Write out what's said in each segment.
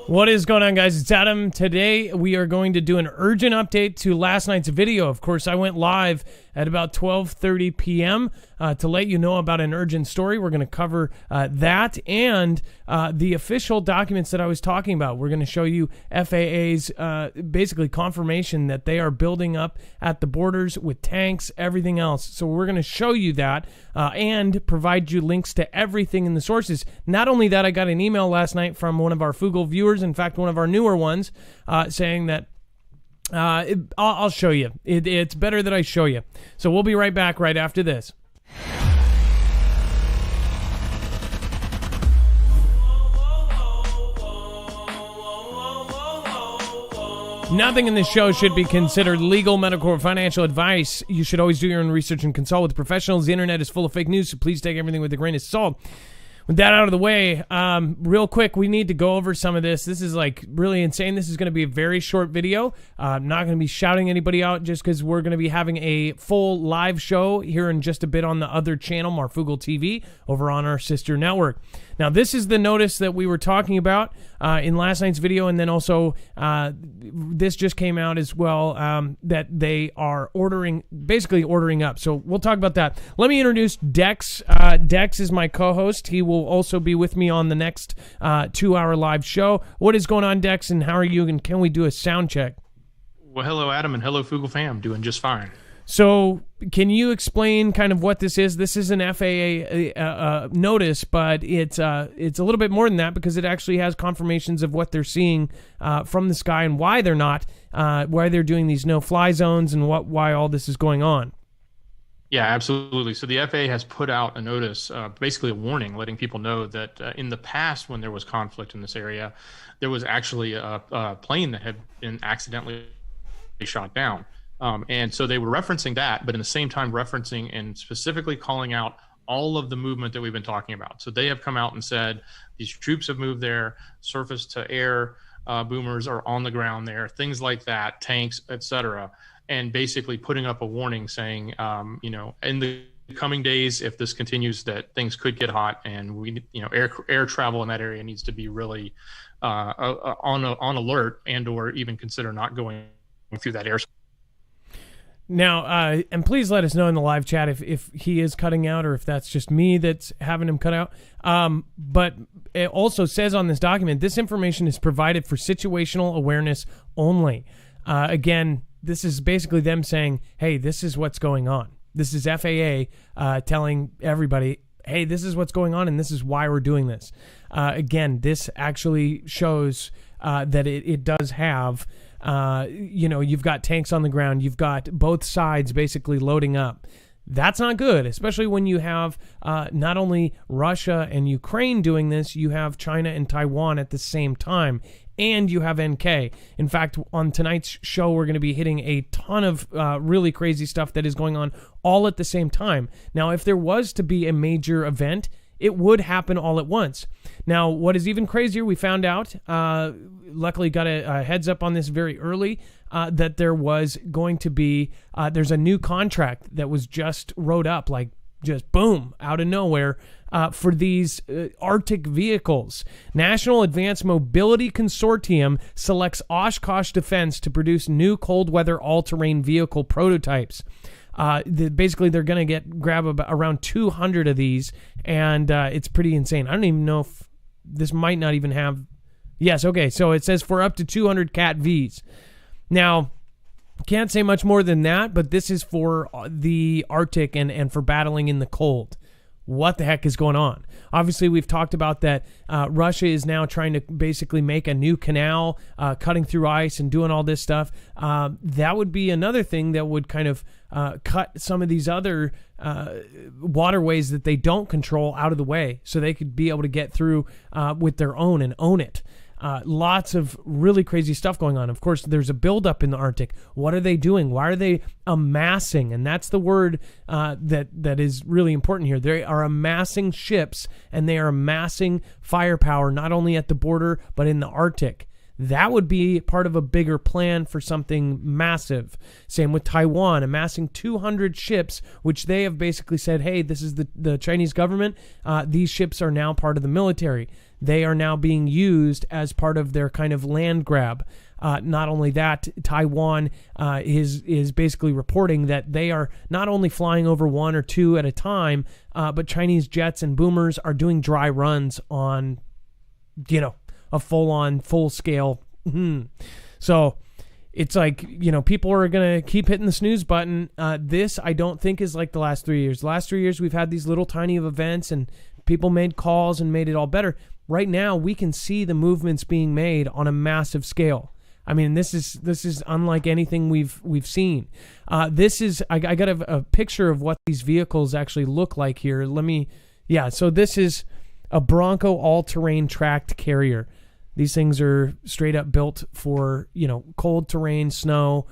What is going on, guys? It's Adam. Today we are going to do an urgent update to last night's video. Of course, I went live at about 12:30 p.m. To let you know about an urgent story. We're going to cover that and the official documents that I was talking about. We're going to show you FAA's basically confirmation that they are building up at the borders with tanks, everything else. So we're going to show you that and provide you links to everything in the sources. Not only that, I got an email last night from one of our Marfoogle viewers, in fact, one of our newer ones, saying that I'll show you. It's better that I show you. So we'll be right back right after this. Nothing in this show should be considered legal, medical, or financial advice. You should always do your own research and consult with professionals. The internet is full of fake news, so please take everything with a grain of salt. With that out of the way, real quick, we need to go over some of this. This is like really insane. This is going to be a very short video. I'm not going to be shouting anybody out just because we're going to be having a full live show here in just a bit on the other channel, Marfoogle TV, over on our sister network. Now, this is the notice that we were talking about in last night's video, and then also this just came out as well, that they are basically ordering up. So we'll talk about that. Let me introduce Dex. Dex is my co-host. He will also be with me on the next 2-hour live show. What is going on, Dex, and how are you, and can we do a sound check? Well, hello, Adam, and hello, Foogle fam. Doing just fine. So can you explain kind of what this is? This is an FAA notice, but it's a little bit more than that because it actually has confirmations of what they're seeing from the sky and why they're not, why they're doing these no-fly zones and why all this is going on. Yeah, absolutely. So the FAA has put out a notice, basically a warning, letting people know that in the past when there was conflict in this area, there was actually a plane that had been accidentally shot down. And so they were referencing that, but in the same time referencing and specifically calling out all of the movement that we've been talking about. So they have come out and said these troops have moved there, surface to air boomers are on the ground there, things like that, tanks, etc., and basically putting up a warning saying, in the coming days, if this continues, that things could get hot, and we, air travel in that area needs to be really on alert, and/or even consider not going through that air. Now, and please let us know in the live chat if he is cutting out or if that's just me that's having him cut out. But it also says on this document, this information is provided for situational awareness only. Again, this is basically them saying, hey, this is what's going on. This is FAA telling everybody, hey, this is what's going on and this is why we're doing this. Again, this actually shows that it does have... you've got tanks on the ground. You've got both sides basically loading up. That's not good, especially when you have not only Russia and Ukraine doing this, you have China and Taiwan at the same time, and you have NK. In fact, on tonight's show, we're going to be hitting a ton of really crazy stuff that is going on all at the same time. Now, if there was to be a major event, it would happen all at once. Now, what is even crazier, we found out, luckily got a heads up on this very early, that there was going to be, there's a new contract that was just wrote up, like just boom, out of nowhere, for these Arctic vehicles. National Advanced Mobility Consortium selects Oshkosh Defense to produce new cold weather all-terrain vehicle prototypes. Basically, they're going to grab around 200 of these, and it's pretty insane. I don't even know if this might not even have... Yes, okay, so it says for up to 200 Cat Vs. Now, can't say much more than that, but this is for the Arctic and for battling in the cold. What the heck is going on? Obviously, we've talked about that Russia is now trying to basically make a new canal, cutting through ice and doing all this stuff. That would be another thing that would kind of cut some of these other waterways that they don't control out of the way so they could be able to get through with their own and own it. Lots of really crazy stuff going on. Of course, there's a buildup in the Arctic. What are they doing? Why are they amassing? And that's the word that is really important here. They are amassing ships, and they are amassing firepower, not only at the border, but in the Arctic. That would be part of a bigger plan for something massive. Same with Taiwan, amassing 200 ships, which they have basically said, hey, this is the Chinese government. These ships are now part of the military. they are now being used as part of their kind of land grab. Not only that, Taiwan is basically reporting that they are not only flying over one or two at a time, but Chinese jets and boomers are doing dry runs on, a full-scale. So it's like, people are going to keep hitting the snooze button. This, I don't think, is like the last 3 years. The last 3 years, we've had these little tiny events and people made calls and made it all better. Right now, we can see the movements being made on a massive scale. I mean, this is unlike anything we've seen. I got a picture of what these vehicles actually look like here. So this is a Bronco all-terrain tracked carrier. These things are straight up built for, cold terrain, snow.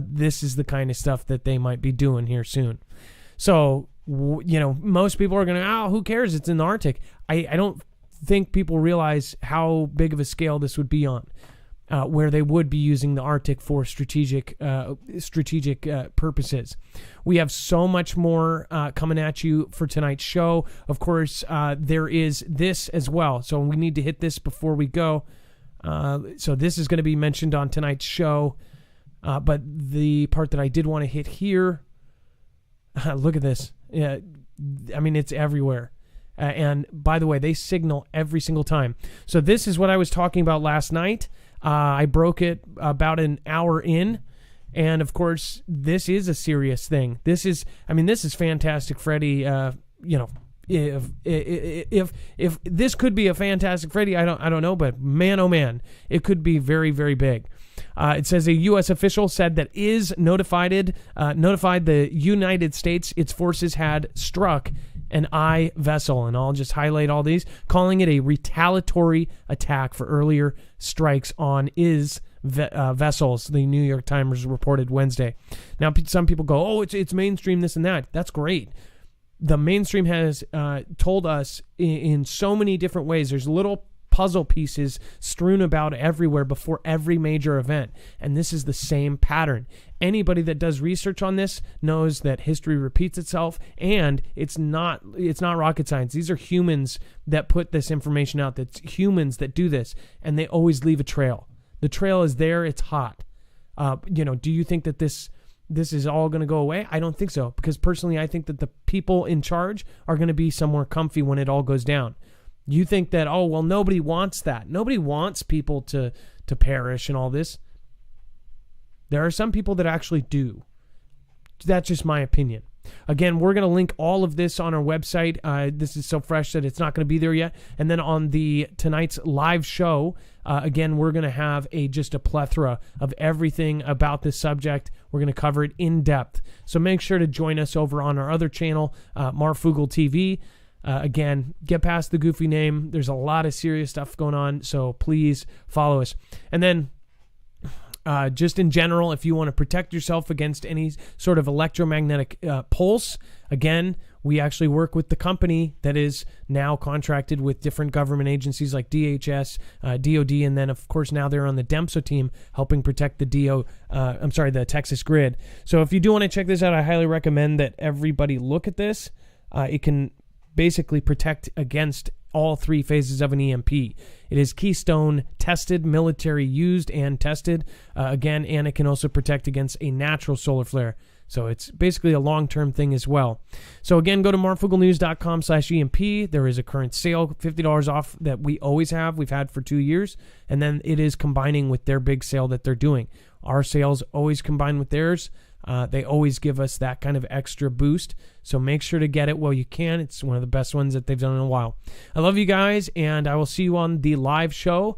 This is the kind of stuff that they might be doing here soon. So, most people are going to, who cares? It's in the Arctic. I don't think people realize how big of a scale this would be on, where they would be using the Arctic for strategic purposes. We have so much more coming at you for tonight's show. Of course, there is this as well. So we need to hit this before we go. So this is going to be mentioned on tonight's show. But the part that I did want to hit here, look at this. Yeah, I mean, it's everywhere. And by the way, they signal every single time. So this is what I was talking about last night. I broke it about an hour in. And of course, this is a serious thing. This is Fantastic Freddy. If this could be a Fantastic Freddy, I don't know, but man, oh man, it could be very, very big. It says a U.S. official said that notified the United States its forces had struck an I vessel, and I'll just highlight all these, calling it a retaliatory attack for earlier strikes on vessels. The New York Times reported Wednesday. Now, some people go, "Oh, it's mainstream, this and that." That's great. The mainstream has told us in so many different ways. There's little puzzle pieces strewn about everywhere before every major event, and this is the same pattern. Anybody that does research on this knows that history repeats itself, and it's not rocket science. These are humans that put this information out. That's humans that do this, and they always leave a trail. The trail is there. It's hot. Do you think that this is all going to go away? I don't think so, because personally, I think that the people in charge are going to be somewhere comfy when it all goes down. You think that, nobody wants that. Nobody wants people to perish and all this. There are some people that actually do. That's just my opinion. Again, we're going to link all of this on our website. This is so fresh that it's not going to be there yet. And then on tonight's live show, again, we're going to have just a plethora of everything about this subject. We're going to cover it in depth. So make sure to join us over on our other channel, Marfoogle TV. Again, get past the goofy name. There's a lot of serious stuff going on, so please follow us. And then just in general, if you want to protect yourself against any sort of electromagnetic pulse, again, we actually work with the company that is now contracted with different government agencies like DHS, DOD, and then, of course, now they're on the DEMSO team helping protect the Texas grid. So if you do want to check this out, I highly recommend that everybody look at this. It can basically protect against all three phases of an EMP. It is Keystone tested, military used and tested, and it can also protect against a natural solar flare. So it's basically a long-term thing as well. So again, go to marfooglenews.com/EMP. There is a current sale, $50 off, that we always have. We've had for 2 years. And then it is combining with their big sale that they're doing. Our sales always combine with theirs. They always give us that kind of extra boost. So make sure to get it while you can. It's one of the best ones that they've done in a while. I love you guys, and I will see you on the live show.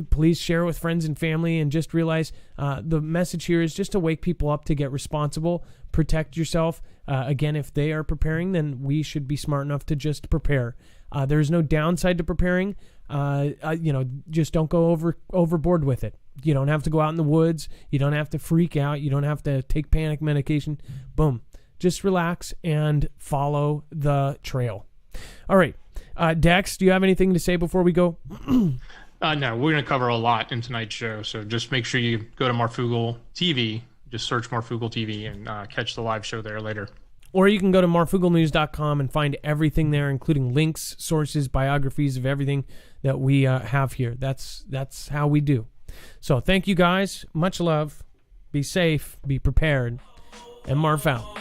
Please share with friends and family, and just realize the message here is just to wake people up to get responsible, protect yourself. Again, if they are preparing, then we should be smart enough to just prepare. There's no downside to preparing. Just don't go overboard with it. You don't have to go out in the woods. You don't have to freak out. You don't have to take panic medication. Boom. Just relax and follow the trail. All right. Dex, do you have anything to say before we go? No, we're going to cover a lot in tonight's show. So just make sure you go to Marfoogle TV. Just search Marfoogle TV and catch the live show there later. Or you can go to marfooglenews.com and find everything there, including links, sources, biographies of everything that we have here. That's how we do. So thank you guys. Much love. Be safe. Be prepared. And Marf out.